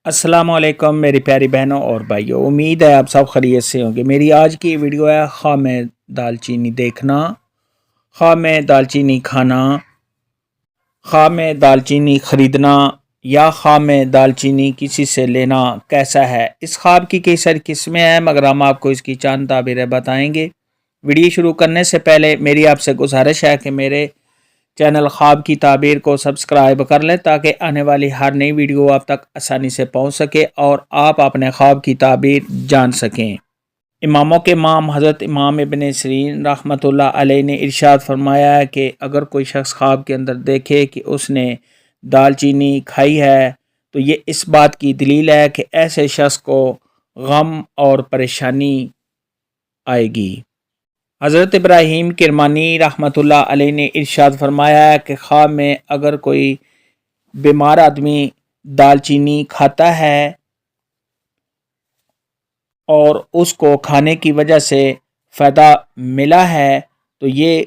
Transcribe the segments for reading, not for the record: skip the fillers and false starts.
السلام علیکم میری پیاری بہنوں اور بھائیوں، امید ہے آپ سب خیریت سے ہوں گے۔ میری آج کی ویڈیو ہے خام دال چینی دیکھنا، خام دال چینی کھانا، خام دال چینی خریدنا یا خام دال چینی کسی سے لینا کیسا ہے۔ اس خواب کی کئی ساری قسمیں ہیں مگر ہم آپ کو اس کی چند تعبیریں بتائیں گے۔ ویڈیو شروع کرنے سے پہلے میری آپ سے گزارش ہے کہ میرے چینل خواب کی تعبیر کو سبسکرائب کر لیں تاکہ آنے والی ہر نئی ویڈیو آپ تک آسانی سے پہنچ سکے اور آپ اپنے خواب کی تعبیر جان سکیں۔ اماموں کے امام حضرت امام ابن سیرین رحمۃ اللہ علیہ نے ارشاد فرمایا ہے کہ اگر کوئی شخص خواب کے اندر دیکھے کہ اس نے دال چینی کھائی ہے تو یہ اس بات کی دلیل ہے کہ ایسے شخص کو غم اور پریشانی آئے گی۔ حضرت ابراہیم کرمانی رحمۃ اللہ علیہ نے ارشاد فرمایا ہے کہ خواب میں اگر کوئی بیمار آدمی دال چینی کھاتا ہے اور اس کو کھانے کی وجہ سے فائدہ ملا ہے تو یہ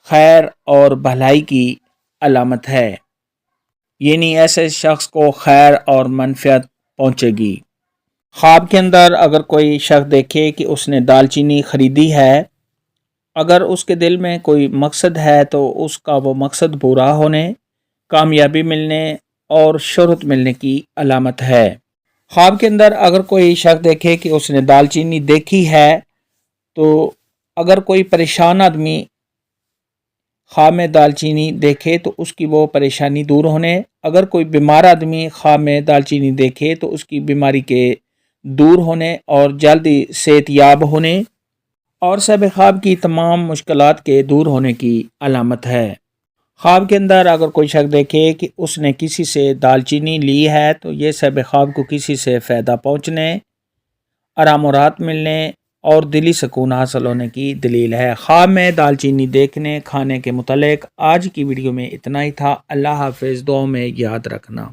خیر اور بھلائی کی علامت ہے، یعنی ایسے شخص کو خیر اور منفعت پہنچے گی۔ خواب کے اندر اگر کوئی شخص دیکھے کہ اس نے دال چینی خریدی ہے، اگر اس کے دل میں کوئی مقصد ہے تو اس کا وہ مقصد پورا ہونے، کامیابی ملنے اور شہرت ملنے کی علامت ہے۔ خواب کے اندر اگر کوئی شخص دیکھے کہ اس نے دال چینی دیکھی ہے تو اگر کوئی پریشان آدمی خواب میں دال چینی دیکھے تو اس کی وہ پریشانی دور ہونے، اگر کوئی بیمار آدمی خواب میں دال چینی دیکھے تو اس کی بیماری کے دور ہونے اور جلدی صحت یاب ہونے اور صاحب خواب کی تمام مشکلات کے دور ہونے کی علامت ہے۔ خواب کے اندر اگر کوئی شخص دیکھے کہ اس نے کسی سے دال چینی لی ہے تو یہ صاحب خواب کو کسی سے فائدہ پہنچنے، آرام و راحت ملنے اور دلی سکون حاصل ہونے کی دلیل ہے۔ خواب میں دال چینی دیکھنے کھانے کے متعلق آج کی ویڈیو میں اتنا ہی تھا۔ اللہ حافظ، دعاؤں میں یاد رکھنا۔